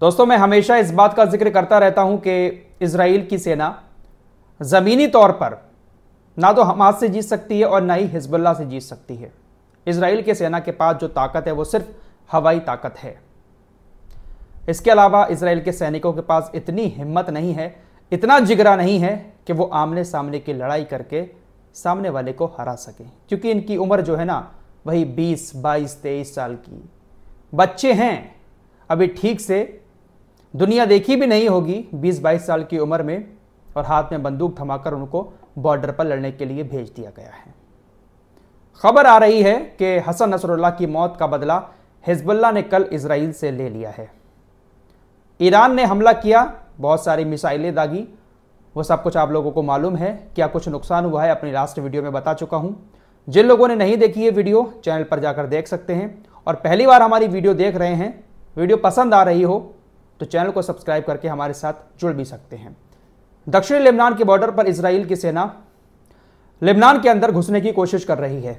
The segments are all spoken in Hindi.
दोस्तों, मैं हमेशा इस बात का जिक्र करता रहता हूं कि इजराइल की सेना ज़मीनी तौर पर ना तो हमास से जीत सकती है और ना ही हिजबुल्लाह से जीत सकती है। इजराइल की सेना के पास जो ताकत है वो सिर्फ हवाई ताकत है। इसके अलावा इजराइल के सैनिकों के पास इतनी हिम्मत नहीं है, इतना जिगरा नहीं है कि वो आमने सामने की लड़ाई करके सामने वाले को हरा सकें, क्योंकि इनकी उम्र जो है ना वही 20, 22, 23 साल की बच्चे हैं। अभी ठीक से दुनिया देखी भी नहीं होगी 20-22 साल की उम्र में, और हाथ में बंदूक थमाकर उनको बॉर्डर पर लड़ने के लिए भेज दिया गया है। खबर आ रही है कि हसन नसरुल्लाह की मौत का बदला हिजबुल्लाह ने कल इजराइल से ले लिया है। ईरान ने हमला किया, बहुत सारी मिसाइलें दागी, वो सब कुछ आप लोगों को मालूम है। क्या कुछ नुकसान हुआ है अपनी लास्ट वीडियो में बता चुका हूं। जिन लोगों ने नहीं देखी है वीडियो, चैनल पर जाकर देख सकते हैं। और पहली बार हमारी वीडियो देख रहे हैं, वीडियो पसंद आ रही हो तो चैनल को सब्सक्राइब करके हमारे साथ जुड़ भी सकते हैं। दक्षिणी लेबनान के बॉर्डर पर इजराइल की सेना लेबनान के अंदर घुसने की कोशिश कर रही है।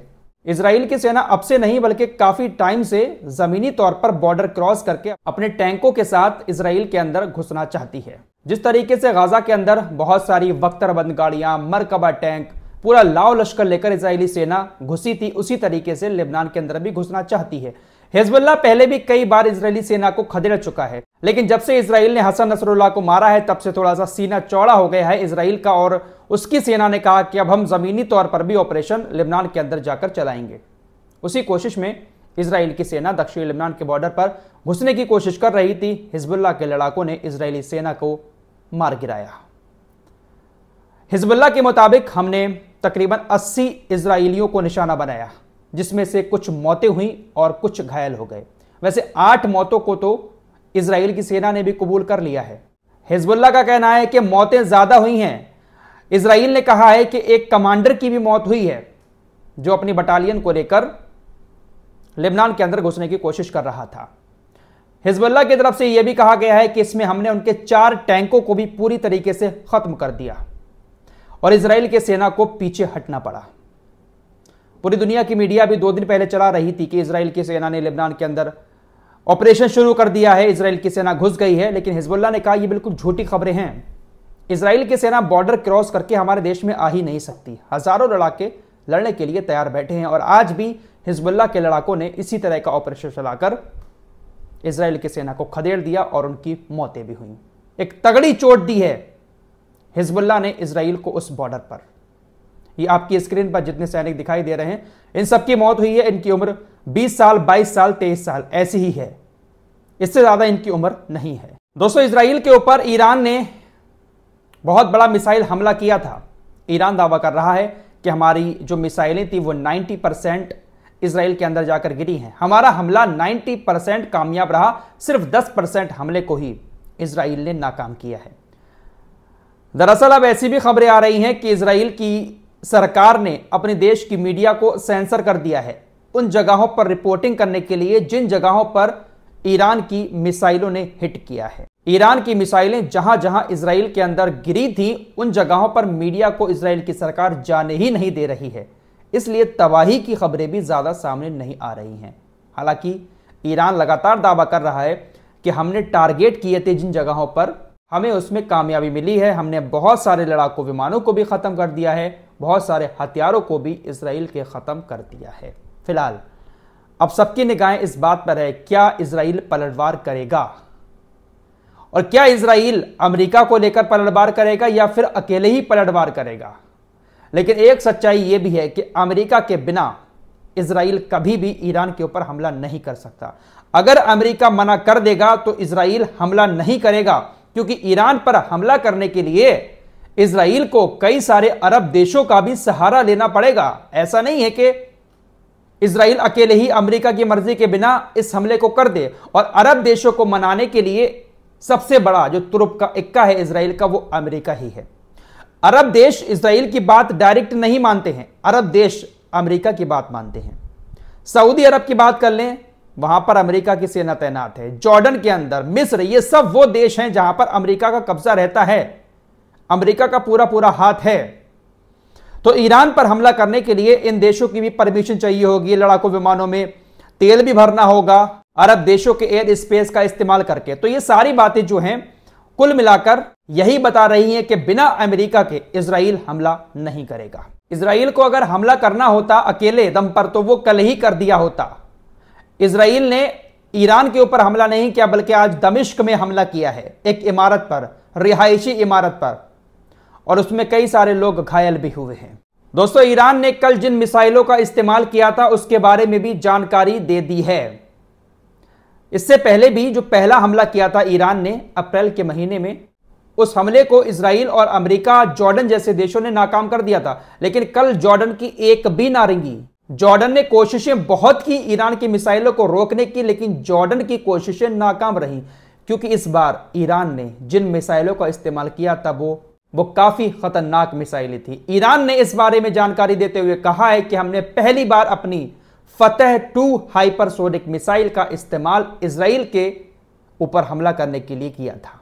इजराइल की सेना अब से नहीं बल्कि काफी टाइम से जमीनी तौर पर बॉर्डर क्रॉस करके अपने टैंकों के साथ इजराइल के अंदर घुसना चाहती है। जिस तरीके से गाजा के अंदर बहुत सारी बख्तरबंद गाड़ियां, मरकबा टैंक, पूरा लाव लश्कर लेकर इजरायली सेना घुसी थी, उसी तरीके से लेबनान के अंदर भी घुसना चाहती है। हिजबुल्लाह पहले भी कई बार इजरायली सेना को खदेड़ चुका है, लेकिन जब से इजराइल ने हसन नसरुल्लाह को मारा है तब से थोड़ा सा सीना चौड़ा हो गया है इजराइल का, और उसकी सेना ने कहा कि अब हम जमीनी तौर पर भी ऑपरेशन लेबनान के अंदर जाकर चलाएंगे। उसी कोशिश में इजराइल की सेना दक्षिणी लेबनान के बॉर्डर पर घुसने की कोशिश कर रही थी। हिजबुल्लाह के लड़ाकों ने इजरायली सेना को मार गिराया। हिजबुल्लाह के मुताबिक हमने तकरीबन 80 इजराइलियों को निशाना बनाया, जिसमें से कुछ मौतें हुई और कुछ घायल हो गए। वैसे 8 मौतों को तो इजराइल की सेना ने भी कबूल कर लिया है। हिजबुल्लाह का कहना है कि मौतें ज्यादा हुई हैं। इजराइल ने कहा है कि एक कमांडर की भी मौत हुई है जो अपनी बटालियन को लेकर लेबनान के अंदर घुसने की कोशिश कर रहा था। हिजबुल्लाह की तरफ से यह भी कहा गया है कि इसमें हमने उनके 4 टैंकों को भी पूरी तरीके से खत्म कर दिया और इजराइल की सेना को पीछे हटना पड़ा। पूरी दुनिया की मीडिया भी 2 दिन पहले चला रही थी कि इजराइल की सेना ने लेबनान के अंदर ऑपरेशन शुरू कर दिया है, इजराइल की सेना घुस गई है, लेकिन हिजबुल्लाह ने कहा यह बिल्कुल झूठी खबरें हैं। इजराइल की सेना बॉर्डर क्रॉस करके हमारे देश में आ ही नहीं सकती। हजारों लड़ाके लड़ने के लिए तैयार बैठे हैं और आज भी हिजबुल्लाह के लड़ाकों ने इसी तरह का ऑपरेशन चलाकर इजराइल की सेना को खदेड़ दिया और उनकी मौतें भी हुई। एक तगड़ी चोट दी है हिजबुल्लाह ने इजराइल को उस बॉर्डर पर। ये आपकी स्क्रीन पर जितने सैनिक दिखाई दे रहे हैं, इन सबकी मौत हुई है। इनकी उम्र 20 साल, 22 साल, 23 साल ऐसी ही है, इससे ज्यादा इनकी उम्र नहीं है। दोस्तों, इजराइल के ऊपर ईरान ने बहुत बड़ा मिसाइल हमला किया था। ईरान दावा कर रहा है कि हमारी जो मिसाइलें थी वो 90% इजराइल के अंदर जाकर गिरी हैं। हमारा हमला 90% कामयाब रहा, सिर्फ 10% हमले को ही इजराइल ने नाकाम किया है। दरअसल अब ऐसी भी खबरें आ रही हैं कि इजराइल की सरकार ने अपने देश की मीडिया को सेंसर कर दिया है उन जगहों पर रिपोर्टिंग करने के लिए जिन जगहों पर ईरान की मिसाइलों ने हिट किया है। ईरान की मिसाइलें जहां जहां इजराइल के अंदर गिरी थी, उन जगहों पर मीडिया को इजराइल की सरकार जाने ही नहीं दे रही है, इसलिए तबाही की खबरें भी ज्यादा सामने नहीं आ रही हैं। हालांकि ईरान लगातार दावा कर रहा है कि हमने टारगेट किए थे जिन जगहों पर, हमें उसमें कामयाबी मिली है। हमने बहुत सारे लड़ाकू विमानों को भी खत्म कर दिया है, बहुत सारे हथियारों को भी इजराइल के खत्म कर दिया है। फिलहाल अब सबकी निगाहें इस बात पर है, क्या इजराइल पलटवार करेगा और क्या इजराइल अमेरिका को लेकर पलटवार करेगा या फिर अकेले ही पलटवार करेगा। लेकिन एक सच्चाई यह भी है कि अमेरिका के बिना इजराइल कभी भी ईरान के ऊपर हमला नहीं कर सकता। अगर अमेरिका मना कर देगा तो इजराइल हमला नहीं करेगा, क्योंकि ईरान पर हमला करने के लिए इजराइल को कई सारे अरब देशों का भी सहारा लेना पड़ेगा। ऐसा नहीं है कि इजराइल अकेले ही अमेरिका की मर्जी के बिना इस हमले को कर दे, और अरब देशों को मनाने के लिए सबसे बड़ा जो तुरुप का इक्का है इजराइल का, वो अमेरिका ही है। अरब देश इजराइल की बात डायरेक्ट नहीं मानते हैं, अरब देश अमेरिका की बात मानते हैं। सऊदी अरब की बात कर लें, वहां पर अमेरिका की सेना तैनात है। जॉर्डन के अंदर, मिस्र, ये सब वो देश हैं जहां पर अमेरिका का कब्जा रहता है, अमेरिका का पूरा पूरा हाथ है। तो ईरान पर हमला करने के लिए इन देशों की भी परमिशन चाहिए होगी, लड़ाकू विमानों में तेल भी भरना होगा, अरब देशों के एयर स्पेस का इस्तेमाल करके। तो ये सारी बातें जो हैं कुल मिलाकर यही बता रही हैं कि बिना अमेरिका के इजराइल हमला नहीं करेगा। इजराइल को अगर हमला करना होता अकेले दम पर तो वो कल ही कर दिया होता। इजराइल ने ईरान के ऊपर हमला नहीं किया बल्कि आज दमिश्क में हमला किया है, एक इमारत पर, रिहायशी इमारत पर, और उसमें कई सारे लोग घायल भी हुए हैं। दोस्तों, ईरान ने कल जिन मिसाइलों का इस्तेमाल किया था उसके बारे में भी जानकारी दे दी है। इससे पहले भी जो पहला हमला किया था ईरान ने अप्रैल के महीने में, उस हमले को इजराइल और अमेरिका, जॉर्डन जैसे देशों ने नाकाम कर दिया था। लेकिन कल जॉर्डन की एक भी ना रेंगी। जॉर्डन ने कोशिशें बहुत की ईरान की मिसाइलों को रोकने की, लेकिन जॉर्डन की कोशिशें नाकाम रही, क्योंकि इस बार ईरान ने जिन मिसाइलों का इस्तेमाल किया था वो काफी खतरनाक मिसाइलें थी। ईरान ने इस बारे में जानकारी देते हुए कहा है कि हमने पहली बार अपनी फतेह 2 हाइपरसोनिक मिसाइल का इस्तेमाल इजराइल के ऊपर हमला करने के लिए किया था।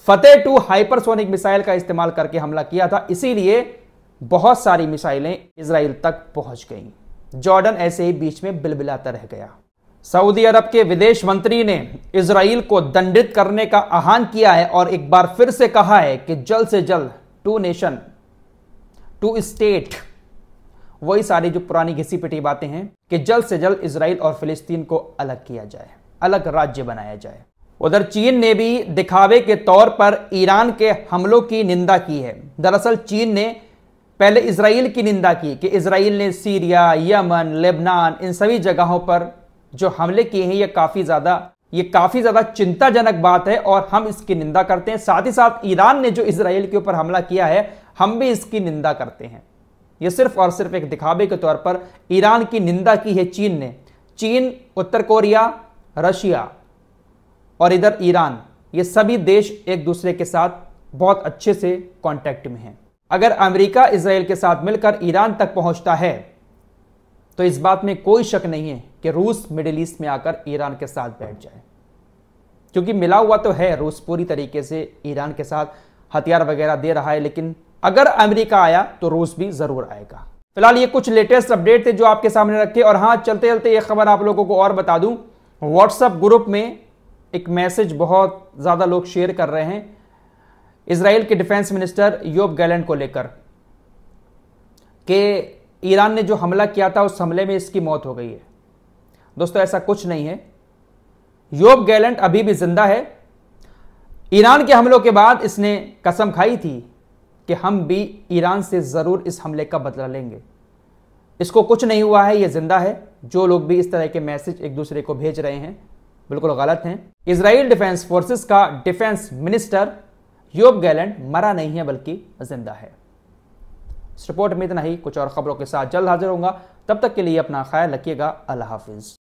फतेह 2 हाइपरसोनिक मिसाइल का इस्तेमाल करके हमला किया था, इसीलिए बहुत सारी मिसाइलें इजराइल तक पहुंच गईं। जॉर्डन ऐसे ही बीच में बिलबिलाता रह गया। सऊदी अरब के विदेश मंत्री ने इजराइल को दंडित करने का आह्वान किया है और एक बार फिर से कहा है कि जल्द से जल्द 2 नेशन 2 स्टेट, वही सारी जो पुरानी घिसी पिटी बातें हैं कि जल्द से जल्द इजराइल और फिलिस्तीन को अलग किया जाए, अलग राज्य बनाया जाए। उधर चीन ने भी दिखावे के तौर पर ईरान के हमलों की निंदा की है। दरअसल चीन ने पहले इजराइल की निंदा की कि इजराइल ने सीरिया, यमन, लेबनान, इन सभी जगहों पर जो हमले किए हैं ये काफी ज्यादा चिंताजनक बात है और हम इसकी निंदा करते हैं। साथ ही साथ ईरान ने जो इजराइल के ऊपर हमला किया है हम भी इसकी निंदा करते हैं। यह सिर्फ और सिर्फ एक दिखावे के तौर पर ईरान की निंदा की है चीन ने। चीन, उत्तर कोरिया, रशिया और इधर ईरान, ये सभी देश एक दूसरे के साथ बहुत अच्छे से कांटेक्ट में हैं। अगर अमेरिका इजराइल के साथ मिलकर ईरान तक पहुंचता है तो इस बात में कोई शक नहीं है कि रूस मिडिल ईस्ट में आकर ईरान के साथ बैठ जाए, क्योंकि मिला हुआ तो है रूस पूरी तरीके से ईरान के साथ हथियार वगैरह दे रहा है। लेकिन अगर अमेरिका आया तो रूस भी जरूर आएगा। फिलहाल ये कुछ लेटेस्ट अपडेट थे जो आपके सामने रखे। और हाँ, चलते चलते ये खबर आप लोगों को और बता दूं, व्हाट्सएप ग्रुप में एक मैसेज बहुत ज्यादा लोग शेयर कर रहे हैं इजराइल के डिफेंस मिनिस्टर योब गैलेंट को लेकर कि ईरान ने जो हमला किया था उस हमले में इसकी मौत हो गई है। दोस्तों, ऐसा कुछ नहीं है। योब गैलेंट अभी भी जिंदा है। ईरान के हमलों के बाद इसने कसम खाई थी कि हम भी ईरान से जरूर इस हमले का बदला लेंगे। इसको कुछ नहीं हुआ है, यह जिंदा है। जो लोग भी इस तरह के मैसेज एक दूसरे को भेज रहे हैं बिल्कुल गलत हैं। इजराइल डिफेंस फोर्सेस का डिफेंस मिनिस्टर योब गैलेंट मरा नहीं है बल्कि जिंदा है। इस रिपोर्ट में इतना ही। कुछ और खबरों के साथ जल्द हाजिर होऊंगा। तब तक के लिए अपना ख्याल रखिएगा। अल्लाह हाफिज।